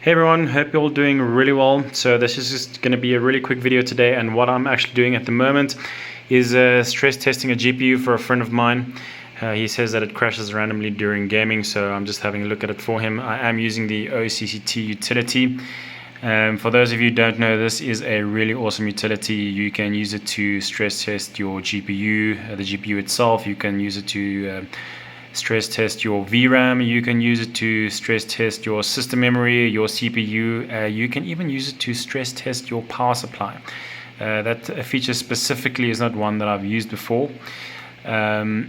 Hey everyone, hope you're all doing really well. So this is just going to be a really quick video today, and what I'm actually doing at the moment is stress testing a GPU for a friend of mine. He says that it crashes randomly during gaming, so I'm just having a look at it for him. I am using the OCCT utility. For those of you who don't know, this is a really awesome utility. You can use it to stress test your GPU, the GPU itself. You can use it to stress test your VRAM. You can use it to stress test your system memory, your CPU. You can even use it to stress test your power supply. That feature specifically is not one that I've used before, but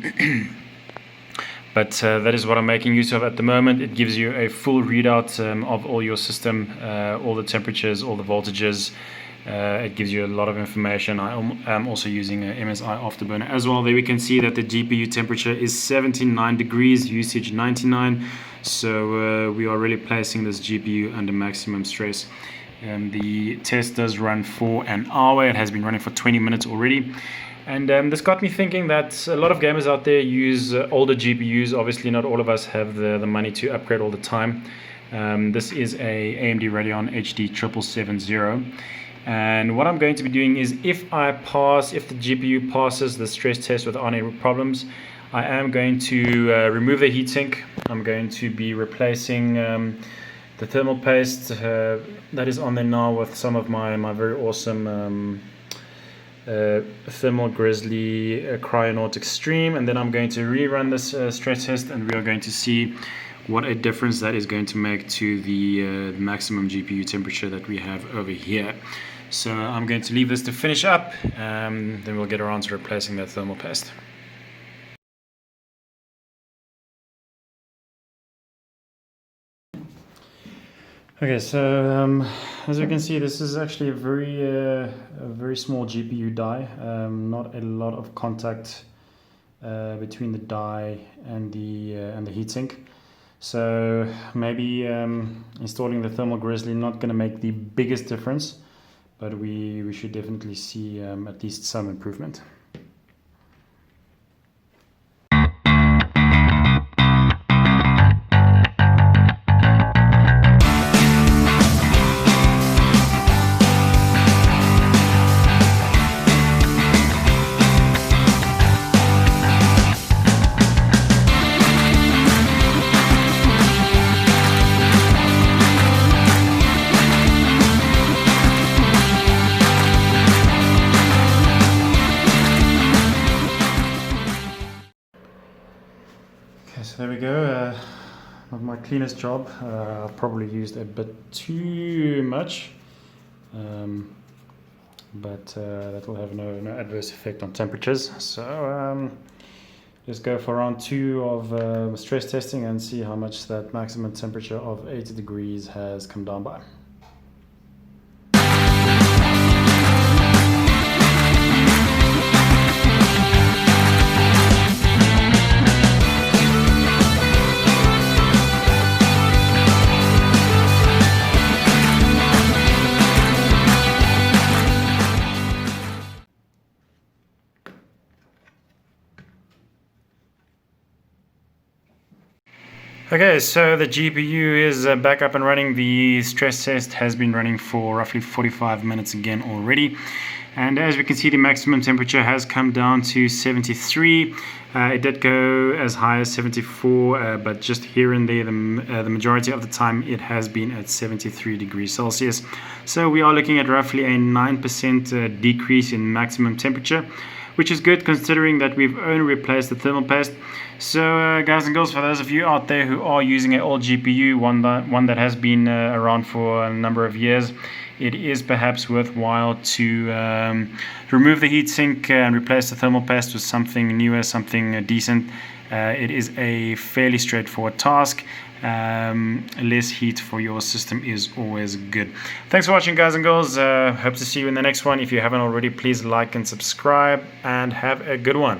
that is what I'm making use of at the moment. It gives you a full readout of all your system, all the temperatures, all the voltages. It gives you a lot of information. I am also using a MSI Afterburner as well. There we can see that the GPU temperature is 79 degrees, usage 99. So we are really placing this GPU under maximum stress. The test does run for an hour. It has been running for 20 minutes already. And this got me thinking that a lot of gamers out there use older GPUs. Obviously not all of us have the money to upgrade all the time. This is a AMD Radeon HD 7770. And what I'm going to be doing is, if the GPU passes the stress test without any problems, I am going to remove the heatsink. I'm going to be replacing the thermal paste that is on there now with some of my very awesome Thermal Grizzly Cryonaut Extreme, and then I'm going to rerun this stress test, and we are going to see what a difference that is going to make to the maximum GPU temperature that we have over here. So I'm going to leave this to finish up, then we'll get around to replacing that thermal paste. Okay, so as you can see, this is actually a very small GPU die. Not a lot of contact between the die and the heatsink. So maybe installing the Thermal Grizzly not going to make the biggest difference, but we should definitely see at least some improvement. So there we go, not my cleanest job. I've probably used a bit too much, but that will have no adverse effect on temperatures. So just go for round 2 of stress testing and see how much that maximum temperature of 80 degrees has come down by. Okay, so the GPU is back up and running. The stress test has been running for roughly 45 minutes again already. And as we can see, the maximum temperature has come down to 73. It did go as high as 74, but just here and there, the majority of the time, it has been at 73 degrees Celsius. So we are looking at roughly a 9% decrease in maximum temperature, which is good considering that we've only replaced the thermal paste. So guys and girls, for those of you out there who are using an old GPU, one that has been around for a number of years, it is perhaps worthwhile to remove the heatsink and replace the thermal paste with something newer, something decent. It is a fairly straightforward task. Less heat for your system is always good. Thanks for watching, guys and girls. Hope to see you in the next one. If you haven't already, please like and subscribe, and have a good one.